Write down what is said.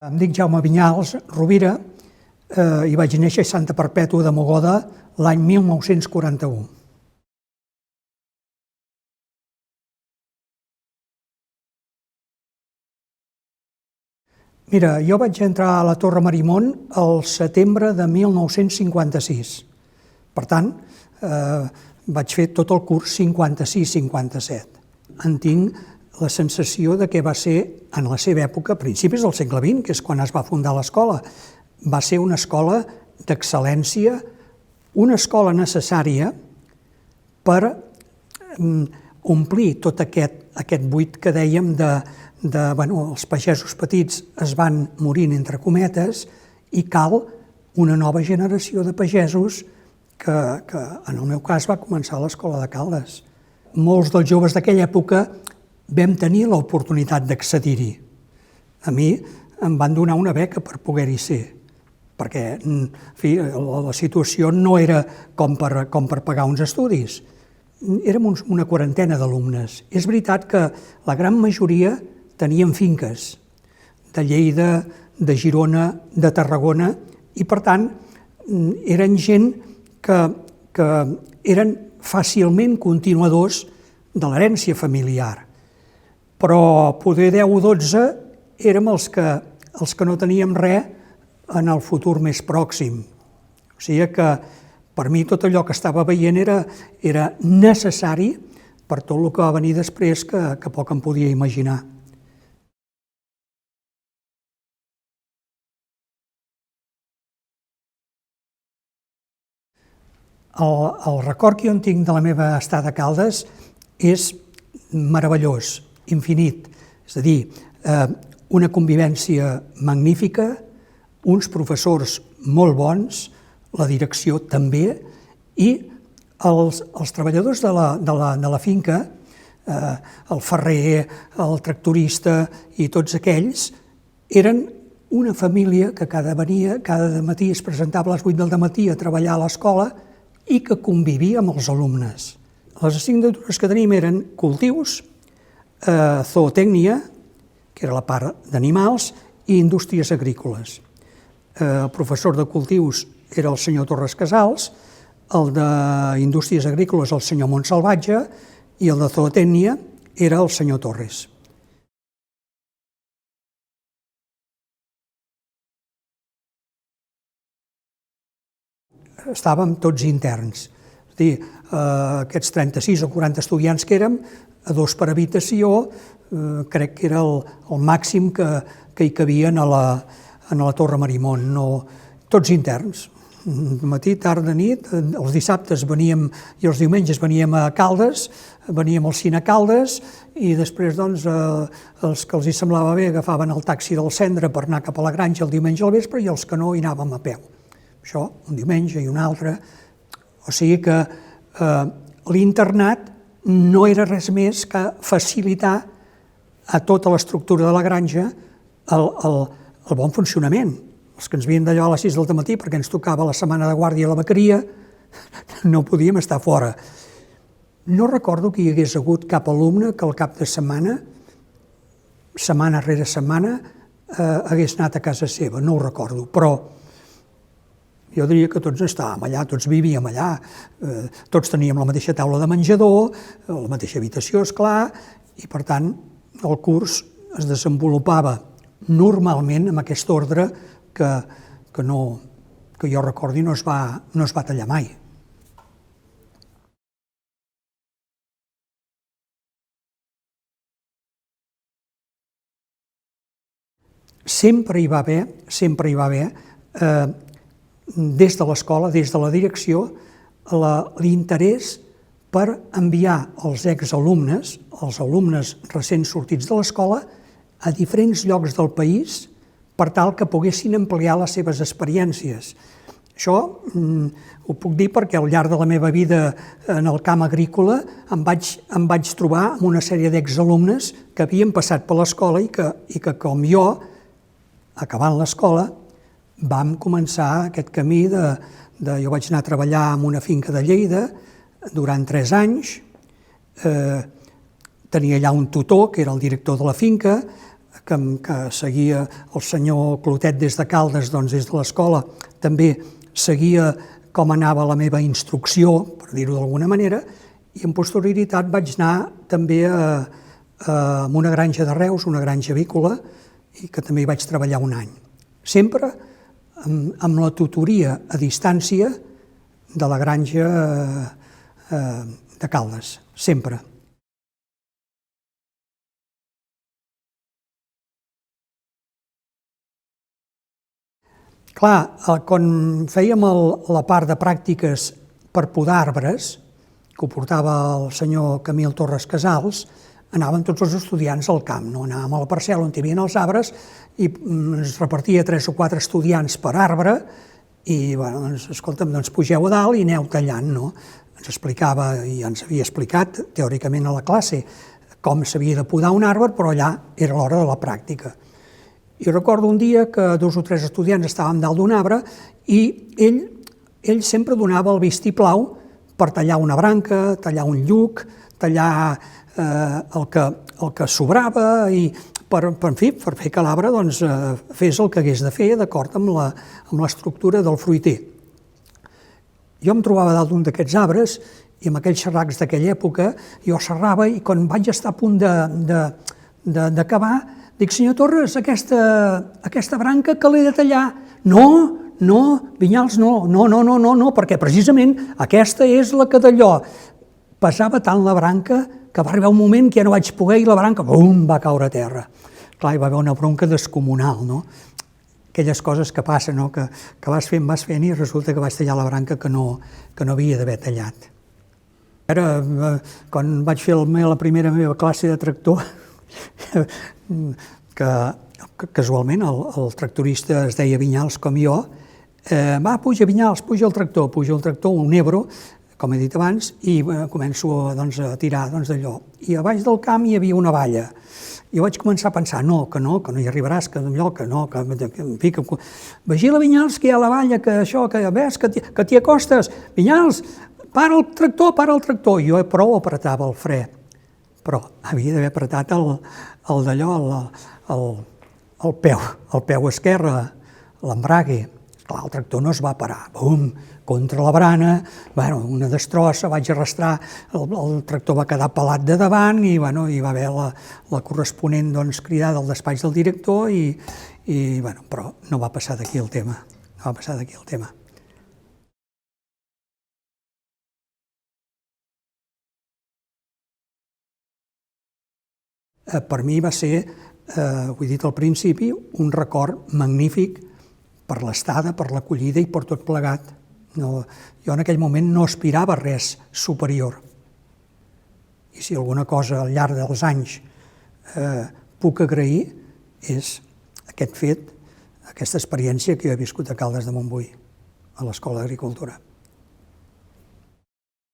Em dic Jaume Vinyals Rovira i vaig néixer a Santa Perpètua de Mogoda l'any 1941. Mira, jo vaig entrar a la Torre Marimon al setembre de 1956. Per tant, vaig fer tot el curs 56-57. En tinc la sensació de que va ser, en la seva època, a principis del segle XX, que és quan es va fundar l'escola, va ser una escola d'excel·lència, una escola necessària per omplir tot aquest buit que dèiem els pagesos petits es van morint entre cometes i cal una nova generació de pagesos que en el meu cas va començar a l'Escola de Caldes. Molts dels joves d'aquella època vam tenir l'oportunitat d'accedir-hi. A mi em van donar una beca per poder-hi ser, perquè la situació no era com per pagar uns estudis. Érem una quarantena d'alumnes. És veritat que la gran majoria tenien finques de Lleida, de Girona, de Tarragona, i per tant eren gent que eren fàcilment continuadors de l'herència familiar. Però poder 10 o 12 érem els que no teníem res en el futur més pròxim. O sigui que per mi tot allò que estava veient era necessari per tot el que va venir després que poc em podia imaginar. El record que jo en tinc de la meva estada a Caldes és meravellós, infinit. És a dir, una convivència magnífica, uns professors molt bons, la direcció també, i els treballadors de la finca, el ferrer, el tractorista i tots aquells, eren una família que cada matí es presentava a les 8 del matí a treballar a l'escola i que convivia amb els alumnes. Les assignatures que tenim eren cultius, zootècnia, que era la part d'animals, i indústries agrícoles. El professor de cultius era el senyor Torres Casals, el d'indústries agrícoles el senyor Montsalvatge i el de zootècnia era el senyor Torres. Estàvem tots interns. És a dir, aquests 36 o 40 estudiants que érem, a 2 per habitació, crec que era el màxim que hi cabien a la Torre Marimon. Tots interns. Matí, tarda, nit, els dissabtes veníem i els diumenges veníem a Caldes, veníem al cine a Caldes i després els que els hi semblava bé agafaven el taxi del Cendra per anar cap a la granja el diumenge al vespre i els que no hi anàvem a peu. Això, un diumenge i un altre. O sigui que l'internat no era res més que facilitar a tota l'estructura de la granja el bon funcionament. Els que ens havien d'allò a les 6 del matí perquè ens tocava la setmana de guàrdia a la vaqueria, no podíem estar fora. No recordo que hi hagués hagut cap alumne que al cap de setmana rere setmana, hagués anat a casa seva, no ho recordo, però jo diria que tots estàvem allà, tots vivíem allà, tots teníem la mateixa taula de menjador, la mateixa habitació, esclar, i per tant el curs es desenvolupava normalment amb aquest ordre que jo recordi no es va tallar mai. Sempre hi va haver, des de l'escola, des de la direcció, l'interès per enviar els exalumnes, els alumnes recents sortits de l'escola, a diferents llocs del país per tal que poguessin ampliar les seves experiències. Això ho puc dir perquè al llarg de la meva vida en el camp agrícola em vaig trobar amb una sèrie d'exalumnes que havien passat per l'escola i que com jo, acabant l'escola, vam començar aquest camí jo vaig anar a treballar en una finca de Lleida durant 3 anys, tenia allà un tutor, que era el director de la finca, que seguia el senyor Clotet des de Caldes, doncs des de l'escola, també seguia com anava la meva instrucció, per dir-ho d'alguna manera, i en posterioritat vaig anar també a una granja de Reus, una granja avícola, i que també hi vaig treballar un any. Sempre amb la tutoria a distància de la granja de Caldes, sempre. Clar, quan fèiem la part de pràctiques per podar arbres, que ho portava el senyor Camil Torres Casals, anàvem tots els estudiants al camp, no? Anàvem a la parcel·la on hi havia els arbres i es repartia 3 o 4 estudiants per arbre i, bueno, doncs, escolta'm, doncs pugeu a dalt i aneu tallant, no? Ens explicava i ens havia explicat teòricament a la classe com s'havia de podar un arbre, però allà era l'hora de la pràctica. I recordo un dia que 2 o 3 estudiants estàvem dalt d'un arbre i ell sempre donava el vistiplau per tallar una branca, tallar un lluc, tallar el que sobrava i per fer que l'arbre fes el que hagués de fer d'acord amb l'estructura del fruiter. Jo em trobava dalt d'un d'aquests arbres i amb aquells xerracs d'aquella època jo xerrava i quan vaig estar a punt d'acabar dic, senyor Torres, aquesta branca que l'he de tallar? No, Vinyals, no, perquè precisament aquesta és la que d'allò. Pesava tant la branca que va arribar un moment que ja no vaig poder i la branca, bum, va caure a terra. Clar, hi va haver una bronca descomunal, no? Aquelles coses que passen, no? Que vas fent i resulta que vaig tallar la branca que no havia d'haver tallat. Ara, quan vaig fer la primera meva classe de tractor, que casualment el tractorista es deia Vinyals com jo, va, puja Vinyals, puja el tractor, un Ebro, com he dit abans, i començo a tirar d'allò. I a baix del camp hi havia una valla. I vaig començar a pensar, no hi arribaràs, que en fi, vigila Vinyals, que hi ha la valla, que això, que ves, que t'hi acostes, Vinyals, para el tractor. I jo prou apretava el fre, però havia d'haver apretat el peu esquerre, l'embrague. Clar, el tractor no es va parar, bum, contra la brana, una destrossa, vaig arrastrar, el tractor va quedar pelat de davant i hi va haver la corresponent cridada al despatx del director però no va passar d'aquí el tema, Per mi va ser, ho he dit al principi, un record magnífic per l'estada, per l'acollida i per tot plegat. Jo en aquell moment no aspirava a res superior. I si alguna cosa al llarg dels anys puc agrair és aquest fet, aquesta experiència que jo he viscut a Caldes de Montbui, a l'Escola d'Agricultura.